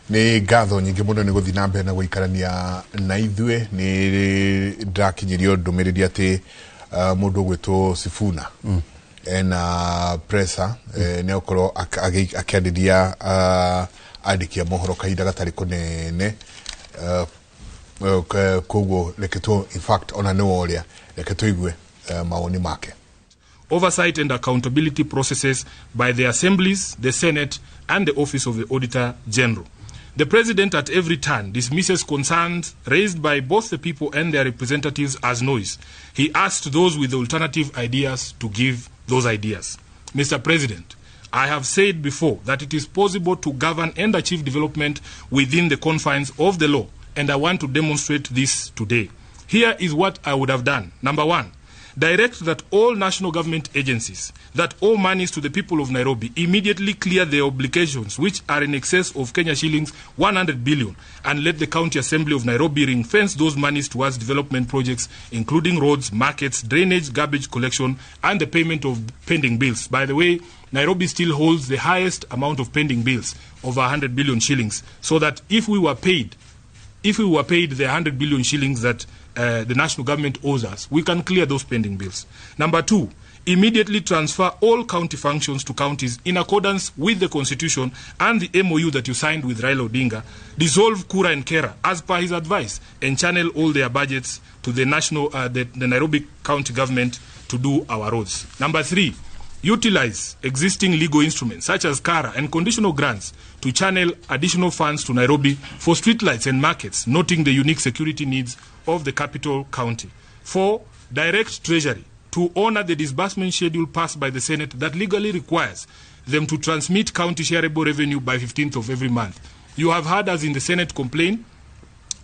Ni ngatho nyingi muno ni guthi na mbere na guikarania na ithue ni ndakinyirio ndũmĩrĩri ati mundu gwitwo Sifuna ena pressa ni okorwo akiandiria andikia mohoro kahinda gatari kunene koguo leketo in fact ona no oria leketo igwe maoni make. Oversight and accountability processes by the assemblies, the Senate, and the Office of the Auditor General. The President at every turn dismisses concerns raised by both the people and their representatives as noise. He asked those with alternative ideas to give those ideas. Mr. President, I have said before that it is possible to govern and achieve development within the confines of the law, and I want to demonstrate this today. Here is what I would have done. Number one, direct that all national government agencies that owe monies to the people of Nairobi immediately clear their obligations, which are in excess of Kenya shillings 100 billion, and let the County Assembly of Nairobi ring-fence those monies towards development projects, including roads, markets, drainage, garbage collection, and the payment of pending bills. By the way, Nairobi still holds the highest amount of pending bills, over 100 billion shillings, so that if we were paid the 100 billion shillings that the national government owes us, we can clear those pending bills. Number two, immediately transfer all county functions to counties in accordance with the Constitution and the MOU that you signed with Raila Odinga. Dissolve Kura and Kera as per his advice and channel all their budgets to the Nairobi County government to do our roads. Number three, utilize existing legal instruments such as Kara and conditional grants to channel additional funds to Nairobi for streetlights and markets, noting the unique security needs of the capital county. 4. Direct Treasury to honor the disbursement schedule passed by the Senate that legally requires them to transmit county shareable revenue by 15th of every month. You have heard us in the Senate complain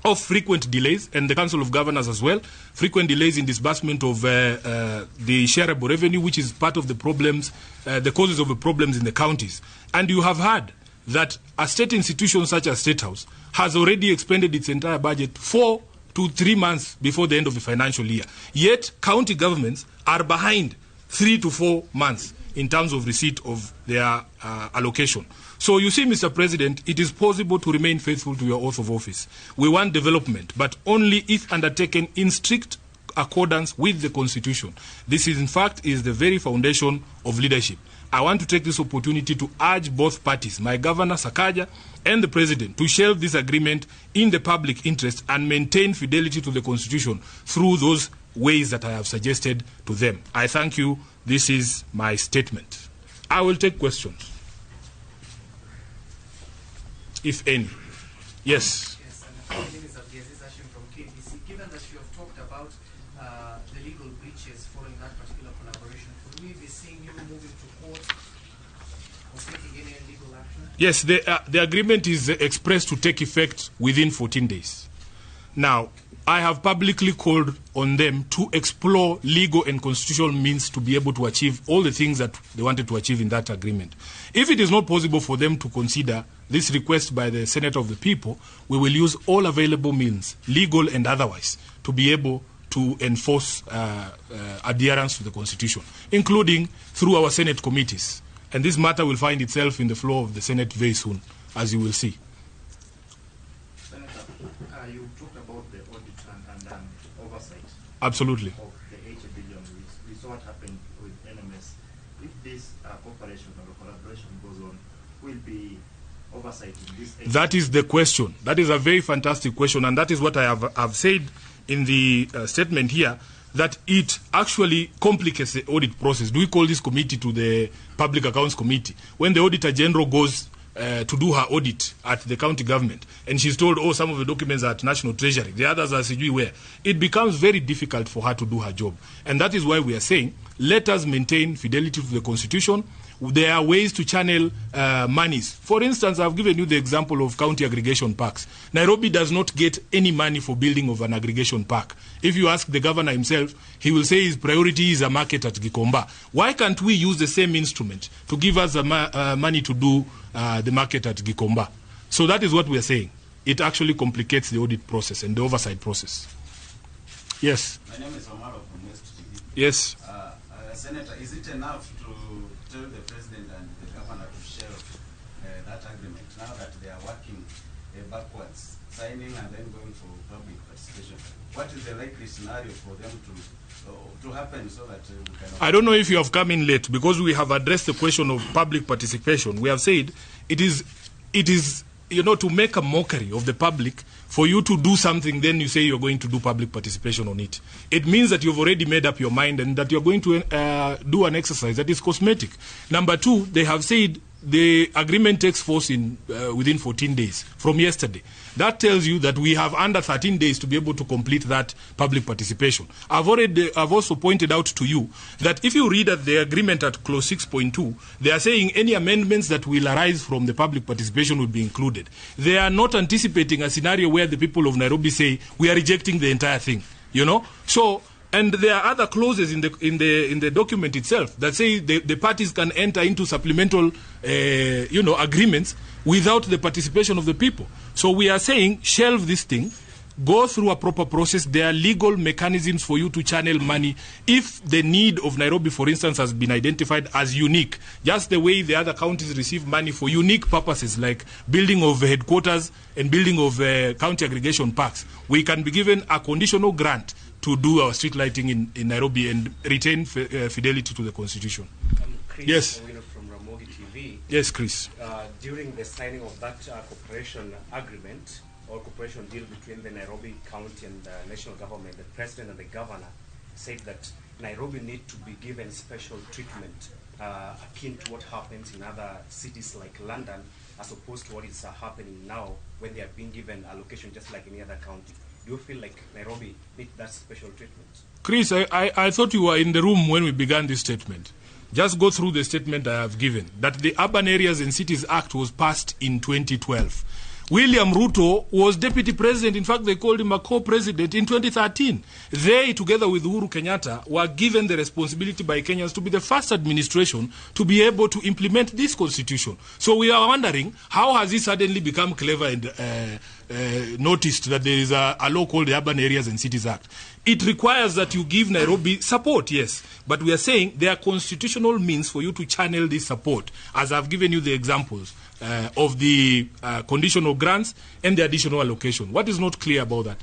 of frequent delays, and the Council of Governors as well, frequent delays in disbursement of the shareable revenue, which is part of the problems, the causes of the problems in the counties. And you have heard that a state institution such as State House has already expended its entire budget 4 to 3 months before the end of the financial year. Yet, county governments are behind 3 to 4 months in terms of receipt of their allocation. So you see, Mr. President, it is possible to remain faithful to your oath of office. We want development, but only if undertaken in strict accordance with the Constitution. This is, in fact, is the very foundation of leadership. I want to take this opportunity to urge both parties, my Governor Sakaja and the President, to shelve this agreement in the public interest and maintain fidelity to the Constitution through those ways that I have suggested to them. I thank you. This is my statement. I will take questions, if any. Yes. Yes, and my name is from KBC. Given that you have talked about the legal breaches following that particular collaboration, could we be seeing you moving to court or taking any legal action? Yes, the agreement is expressed to take effect within 14 days. Now, I have publicly called on them to explore legal and constitutional means to be able to achieve all the things that they wanted to achieve in that agreement. If it is not possible for them to consider this request by the Senate of the People, we will use all available means, legal and otherwise, to be able to enforce adherence to the Constitution, including through our Senate committees. And this matter will find itself in the floor of the Senate very soon, as you will see. Senator, you talked about the audit and oversight. Absolutely. Of the 80 billion. We saw what happened with NMS. If this cooperation or collaboration goes on, will be oversight in this area? That is the question. That is a very fantastic question, and that is what I have said in the statement here, that it actually complicates the audit process. Do we call this committee to the Public Accounts Committee? When the Auditor General goes to do her audit at the county government, and she's told, oh, some of the documents are at National Treasury, the others are sijui where, it becomes very difficult for her to do her job. And that is why we are saying, let us maintain fidelity to the Constitution. There are ways to channel monies. For instance, I've given you the example of county aggregation parks. Nairobi does not get any money for building of an aggregation park. If you ask the governor himself, he will say his priority is a market at Gikomba. Why can't we use the same instrument to give us the money to do the market at Gikomba? So that is what we are saying. It actually complicates the audit process and the oversight process. Yes. My name is Omaro from West TV. Yes. Senator, is it enough to tell the President and the Governor to shelve that agreement now that they are working backwards, signing and then going for public participation. What is the likely scenario for them to happen so that we can... I don't know if you have come in late, because we have addressed the question of public participation. We have said it is, to make a mockery of the public, for you to do something, then you say you're going to do public participation on it. It means that you've already made up your mind and that you're going to do an exercise that is cosmetic. Number two, they have said the agreement takes force within 14 days from yesterday. That tells you that we have under 13 days to be able to complete that public participation. I've also pointed out to you that if you read at the agreement at clause 6.2, they are saying any amendments that will arise from the public participation will be included. They are not anticipating a scenario where the people of Nairobi say we are rejecting the entire thing. So. And there are other clauses in the document itself that say the parties can enter into supplemental, agreements without the participation of the people. So we are saying shelve this thing, go through a proper process. There are legal mechanisms for you to channel money if the need of Nairobi, for instance, has been identified as unique, just the way the other counties receive money for unique purposes like building of headquarters and building of county aggregation parks. We can be given a conditional grant to do our street lighting in Nairobi and retain fidelity to the Constitution. Chris, yes. From Ramogi TV. Yes, Chris. During the signing of that cooperation agreement or cooperation deal between the Nairobi County and the national government, the president and the governor said that Nairobi need to be given special treatment akin to what happens in other cities like London, as opposed to what is happening now when they are being given allocation just like any other county. Do you feel like Nairobi needs that special treatment? Chris, I thought you were in the room when we began this statement. Just go through the statement I have given, that the Urban Areas and Cities Act was passed in 2012. William Ruto was deputy president. In fact, they called him a co-president in 2013. They, together with Uhuru Kenyatta, were given the responsibility by Kenyans to be the first administration to be able to implement this constitution. So we are wondering, how has he suddenly become clever and noticed that there is a law called the Urban Areas and Cities Act? It requires that you give Nairobi support, yes. But we are saying there are constitutional means for you to channel this support, as I've given you the examples of the conditional grants and the additional allocation. What is not clear about that?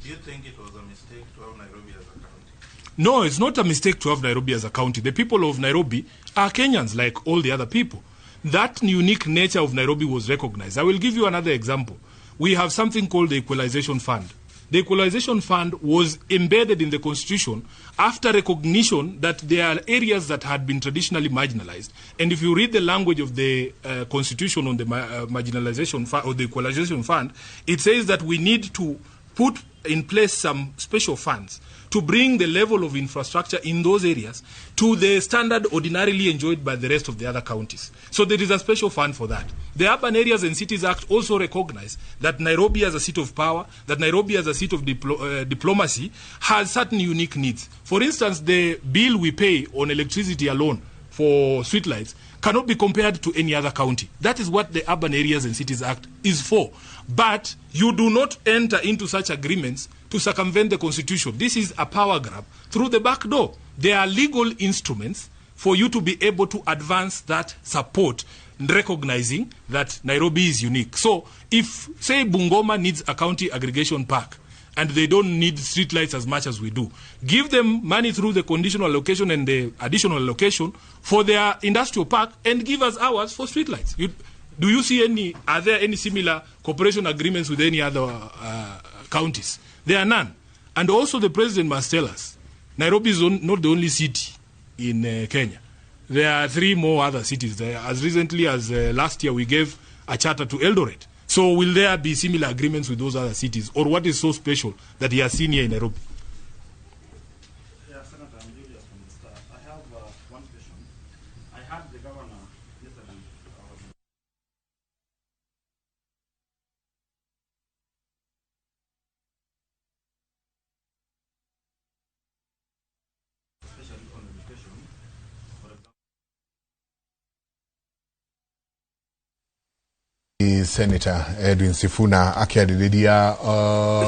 Do you think it was a mistake to have Nairobi as a county? No, it's not a mistake to have Nairobi as a county. The people of Nairobi are Kenyans like all the other people. That unique nature of Nairobi was recognized. I will give you another example. We have something called the Equalization Fund. The Equalization Fund was embedded in the Constitution after recognition that there are areas that had been traditionally marginalized. And if you read the language of the Constitution on the marginalization fund, or the Equalization Fund, it says that we need to put in place some special funds to bring the level of infrastructure in those areas to the standard ordinarily enjoyed by the rest of the other counties. So there is a special fund for that. The Urban Areas and Cities Act also recognizes that Nairobi as a seat of power, that Nairobi as a seat of diplomacy has certain unique needs. For instance, the bill we pay on electricity alone for streetlights cannot be compared to any other county. That is what the Urban Areas and Cities Act is for. But you do not enter into such agreements to circumvent the Constitution. This is a power grab through the back door. There are legal instruments for you to be able to advance that support, recognizing that Nairobi is unique. So if, say, Bungoma needs a county aggregation park, and they don't need streetlights as much as we do, give them money through the conditional allocation and the additional allocation for their industrial park, and give us ours for streetlights. Do you see are there any similar cooperation agreements with any other counties? There are none. And also the president must tell us, Nairobi is not the only city in Kenya. There are 3 more other cities there. As recently as last year, we gave a charter to Eldoret. So will there be similar agreements with those other cities? Or what is so special that he has seen here in Nairobi? Yeah, Senator, I'm Julius from the Star. I have one question. I heard the governor yesterday especially on education, for example. Senator Edwin Sifuna akiarĩrĩria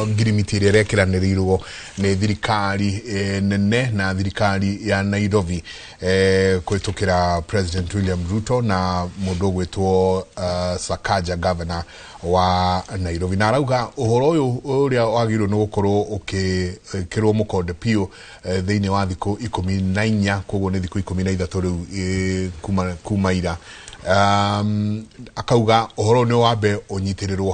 ngirimiti ĩrĩa ĩrekeranĩrĩirwo nĩ thirikari nene na thirikari ya Nairobi kũhĩtũkĩra President William Ruto na mũndũ ũgwĩtwo Sakaja governor wa Nairobi. Na arauga ũhoro ũyũ ũrĩa wagĩrĩirwo nĩ gũkorwo ũkĩkĩrwo mũkonde piũ thĩinĩ wa thikũ 14, koguo nĩ thikũ 13 rĩu kuma ira. Akauga ũhoro nĩ wambe ũnyitĩrĩrwo